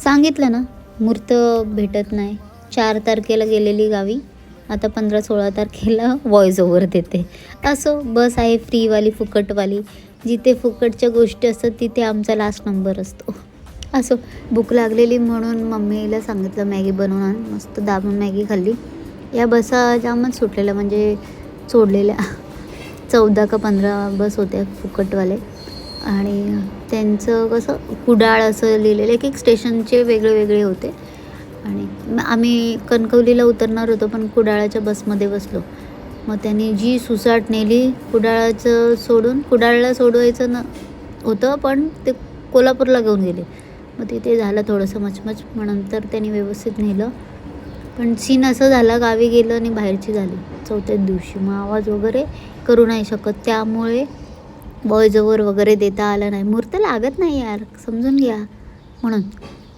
सांगितलं ना, मुहूर्त भेटत नाही. 4 तारखेला गेलेली गावी, आता 15-16 तारखेला व्हॉईस ओव्हर देते. असो, बस आहे फ्रीवाली, फुकटवाली. जिथे फुकटच्या गोष्टी असतात तिथे आमचा लास्ट नंबर असतो. असो, भूक लागलेली म्हणून मम्मीला सांगितलं मॅगी बनवून आण. मस्त दाबून मॅगी खाल्ली. या बसा जामच सुटलेल्या, म्हणजे सोडलेल्या 14 का 15 बस होत्या फुकटवाले. आणि त्यांचं कसं कुडाळ असं लिहिलेलं, एक स्टेशनचे वेगळे वेगळे होते. आणि आम्ही कणकवलीला उतरणार होतो, पण कुडाळाच्या बसमध्ये बसलो. मग त्यांनी जी सुसाट नेली, कुडाळाचं सोडून, कुडाळला सोडवायचं होतं, पण ते कोल्हापूरला घेऊन गेले. मग तिथे झालं थोडंसं मचमच. मग नंतर त्यांनी व्यवस्थित नेलं. पण सीन असं झाला, गावी गेलं आणि बाहेरची झाली 4थ्याच दिवशी. मग आवाज वगैरे करू नाही शकत, त्यामुळे व्हॉईस ओव्हर वगैरे देता आलं नाही. मुहूर्त लागत नाही यार, समजून घ्या म्हणून.